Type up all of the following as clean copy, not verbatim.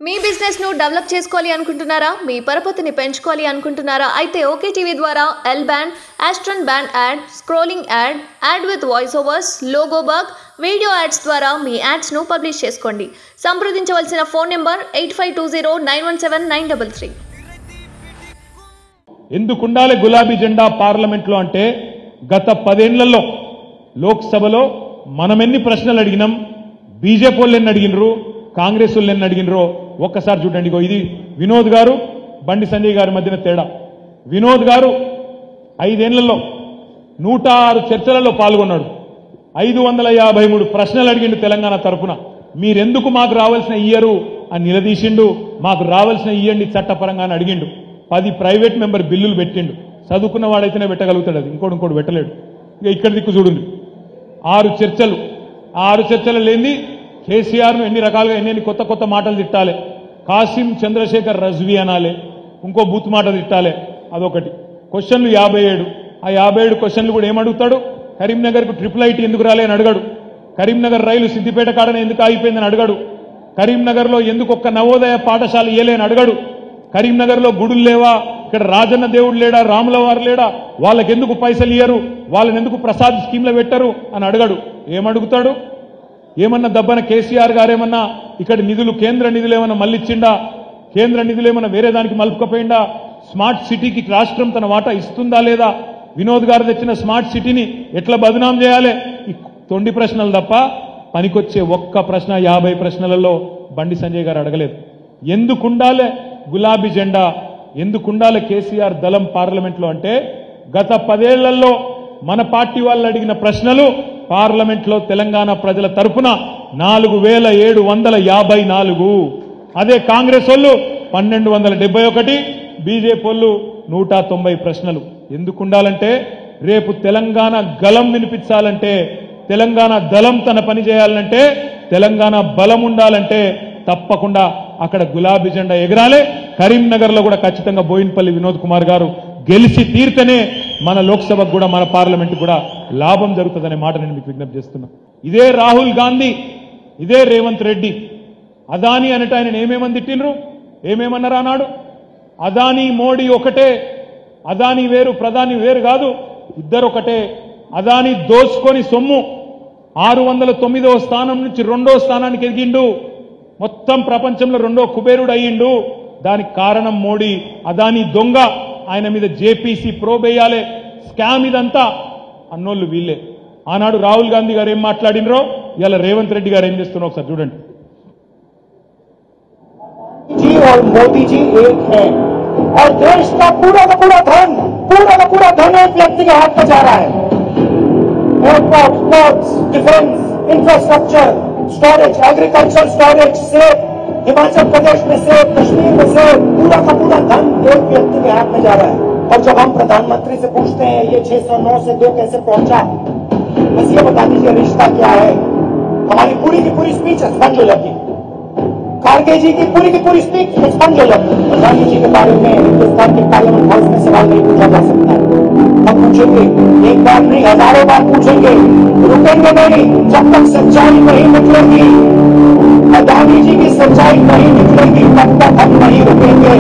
మీ business ను develop చేసుకోవాలి అనుకుంటున్నారా? మీ పరపతిని పెంచుకోవాలి అనుకుంటున్నారా? అయితే ఓకే టీవీ ద్వారా ఎల్ బ్యాండ్, ఆస్ట్రన్ band ad, scrolling ad, ad with voice overs, logo bug, video ads ద్వారా మీ యాడ్స్ ను పబ్లిష్ చేసుకోండి. సంప్రదించవలసిన ఫోన్ నెంబర్ 8520917933. ఎందుకుండాలి గులాబీ జెండా పార్లమెంట్ లో అంటే గత 10 ఏళ్లలో లోక్సభలో మనం ఎన్ని ప్రశ్నలు అడిగినాం, బీజేపీ వాళ్ళు ఎన్ని అడిగినరు, కాంగ్రెస్ వాళ్ళు ఎన్ని అడిగినరో ఒక్కసారి చూడండి. ఇది వినోద్ గారు బండి సంజయ్ గారి మధ్యన తేడా. వినోద్ గారు 5 ఏళ్లలో 106 చర్చలలో పాల్గొన్నాడు. 553 ప్రశ్నలు అడిగిండు తెలంగాణ తరఫున. మీరెందుకు మాకు రావాల్సిన ఇయ్యరు అని నిలదీసిండు. మాకు రావాల్సిన ఇయ్యండి చట్టపరంగా అని అడిగిండు. 10 ప్రైవేట్ మెంబర్ బిల్లులు పెట్టిండు. చదువుకున్న వాడైతేనే పెట్టగలుగుతాడు, అది ఇంకోటి పెట్టలేడు. ఇక ఇక్కడ దిక్కు చూడండి, 6 చర్చలు. 6 చర్చలు లేని కేసీఆర్ను ఎన్ని రకాలుగా ఎన్ని కొత్త మాటలు తిట్టాలి. కాసిం చంద్రశేఖర్ రజ్వీ అనాలి, ఇంకో బూత్ మాట తిట్టాలి, అదొకటి. క్వశ్చన్లు 57. ఆ 57 క్వశ్చన్లు కూడా ఏమడుగుతాడు? కరీంనగర్కు IIIT ఎందుకు రాలే అని అడగడు. కరీంనగర్ రైలు సిద్దిపేట కాడనే ఎందుకు ఆగిపోయిందని అడగడు. కరీంనగర్లో ఎందుకు ఒక్క నవోదయ పాఠశాల ఇయ్యలేని అడగడు. కరీంనగర్లో గుడులు లేవా, ఇక్కడ రాజన్న దేవుడు లేడా, రాముల వారు లేడా, వాళ్ళకెందుకు పైసలు ఇయ్యరు, వాళ్ళని ఎందుకు ప్రసాద్ స్కీమ్లో పెట్టరు అని అడగడు. ఏమడుగుతాడు? ఏమన్నా దబ్బన కేసీఆర్ గారేమన్నా ఇక్కడ నిధులు, కేంద్ర నిధులు ఏమన్నా మళ్ళిచ్చిండా, కేంద్ర నిధులు ఏమన్నా వేరే దానికి మలుపుకపోయిందా, స్మార్ట్ సిటీకి రాష్ట్రం తన వాటా ఇస్తుందా లేదా, వినోద్ గారు తెచ్చిన స్మార్ట్ సిటీని ఎట్లా బదనాం చేయాలి, ఈ తొండి ప్రశ్నలు తప్ప పనికొచ్చే ఒక్క ప్రశ్న 50 ప్రశ్నలలో బండి సంజయ్ గారు అడగలేదు. ఎందుకుండాలే గులాబీ జెండా, ఎందుకుండాలే కేసీఆర్ దళం పార్లమెంట్లో అంటే గత 10 ఏళ్లలో మన పార్టీ వాళ్ళు అడిగిన ప్రశ్నలు పార్లమెంట్లో తెలంగాణ ప్రజల తరఫున 4754. అదే కాంగ్రెస్ వాళ్ళు 1271, బీజేపీ వాళ్ళు 190 ప్రశ్నలు. ఎందుకుండాలంటే రేపు తెలంగాణ గలం వినిపించాలంటే, తెలంగాణ దళం తన పని చేయాలంటే, తెలంగాణ బలం ఉండాలంటే తప్పకుండా అక్కడ గులాబీ జెండా ఎగరాలే. కరీంనగర్లో కూడా ఖచ్చితంగా బోయిన్పల్లి వినోద్ కుమార్ గారు గెలిచి తీర్తనే మన లోక్సభకు కూడా మన పార్లమెంట్ కూడా లాభం జరుగుతుందనే మాట నేను మీకు విజ్ఞప్తి చేస్తున్నా. ఇదే రాహుల్ గాంధీ, ఇదే రేవంత్ రెడ్డి అదానీ అనట ఆయన ఏమేమని తిట్టినరు, ఏమేమన్నారు అన్నాడు? అదానీ మోడీ ఒకటే, అదానీ వేరు ప్రధాని వేరు కాదు, ఇద్దరు ఒకటే. అదానీ దోచుకొని సొమ్ము 609వ స్థానం నుంచి 2వ స్థానానికి ఎదిగిండు. మొత్తం ప్రపంచంలో 2వ కుబేరుడు అయ్యిండు. దానికి కారణం మోడీ. అదానీ దొంగ, ఆయన మీద జేపీసీ ప్రోబ్ వేయాలి, స్కామ్ ఇదంతా అన్నోళ్ళు వీళ్ళే. ఆనాడు రాహుల్ గాంధీ గారు ఏం మాట్లాడినరో ఇవాళ రేవంత్ రెడ్డి గారు ఏం చేస్తున్నారో ఒకసారి చూడండి. जी और मोदी जी एक है और देश का पूरा का पूरा धन एक व्यक्ति के हाथ में जा रहा है. Airport, ports, defence, infrastructure, storage, agriculture storage से हिमाचल प्रदेश में से, कश्मीर में से पूरा का पूरा धन एक व्यक्ति के हाथ में जा रहा है. और जब हम प्रधानमंत्री से पूछते हैं ये 609 से 2 कैसे पहुंचा, बस ये बता दीजिए रिश्ता क्या है. हमारी पूरी की पूरी स्पीच एक्सपंज हो जाती है. खारगे जी की पूरी स्पीच एक्सपंज हो जाती है. गांधी जी के बारे में हिंदुस्तान के पार्लियामेंट हाउस में सवाल नहीं पूछा जा सकता है. हम पूछेंगे, एक बार नहीं 1000 बार पूछेंगे, रुकेंगे नहीं जब तक सच्चाई नहीं निकलेगी. गांधी जी की सच्चाई नहीं निकलेगी तब तक हम नहीं रुकेंगे.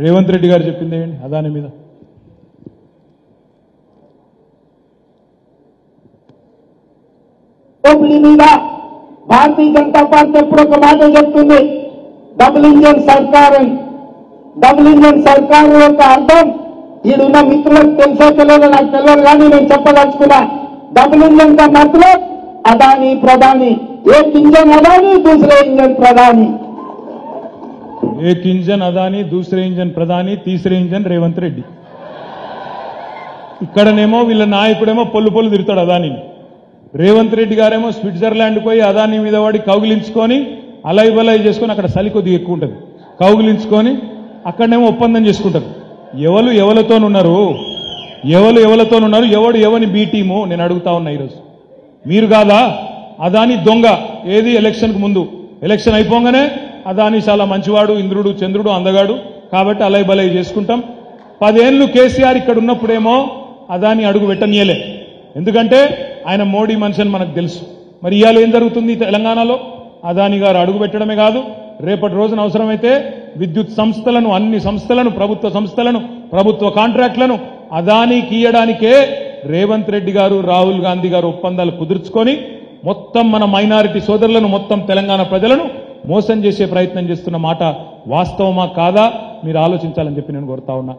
రేవంత్ రెడ్డి గారు చెప్పింది ఏంటి అదాని మీద? మీద భారతీయ జనతా పార్టీ ఎప్పుడు ఒక మాట చెప్తుంది, డబుల్ ఇంజన్ సర్కార్ అని. డబుల్ ఇంజన్ సర్కార్ యొక్క అర్థం ఈడున్న మిత్రులకు తెలిసే తెలియదు, నాకు తెలియదు కానీ నేను చెప్పదలుచుకున్నా. डबल इंजन का मतलब अदानी प्रधानी, एक इंजन अदानी दूसरे इंजन प्रधानी, एक इंजन अदानी दूसरे इंजन प्रधानी, तीसरे इंजन रेवंत रेड्डी. ఇక్కడనేమో వీళ్ళ నాయకుడేమో పొల్లు తిరుగుతాడు అదానిని. రేవంత్ రెడ్డి గారేమో స్విట్జర్లాండ్ పోయి అదాని మీద వాడి కౌగిలించుకొని అలై బలై చేసుకొని, అక్కడ చలి కొద్దిగా ఎక్కువ ఉంటుంది, కౌగిలించుకొని అక్కడనేమో ఒప్పందం చేసుకుంటారు. ఎవరితోనున్నారు, ఎవడు ఎవని బి టీము నేను అడుగుతా ఉన్నా ఈరోజు. మీరు కాదా అదాని దొంగ? ఏది ఎలక్షన్కు ముందు, ఎలక్షన్ అయిపోగానే అదాని చాలా మంచివాడు, ఇంద్రుడు చంద్రుడు అందగాడు కాబట్టి అలై బలై చేసుకుంటాం. 10 ఏళ్లు కేసీఆర్ ఇక్కడ ఉన్నప్పుడేమో అదాని అడుగు పెట్టనీయలే. ఎందుకంటే ఆయన మోడీ మనిషి అని మనకు తెలుసు. మరి ఇవాళ ఏం జరుగుతుంది తెలంగాణలో? అదాని గారు అడుగు పెట్టడమే కాదు, రేపటి రోజున అవసరమైతే విద్యుత్ సంస్థలను, అన్ని సంస్థలను, ప్రభుత్వ సంస్థలను, ప్రభుత్వ కాంట్రాక్టులను అదానికి ఇయ్యడానికే రేవంత్ రెడ్డి గారు, రాహుల్ గాంధీ గారు ఒప్పందాలు కుదుర్చుకొని మొత్తం మన మైనారిటీ సోదరులను, మొత్తం తెలంగాణ ప్రజలను మోసం చేసే ప్రయత్నం చేస్తున్న మాట వాస్తవమా కాదా మీరు ఆలోచించాలని చెప్పి నేను కోరుతా ఉన్నా.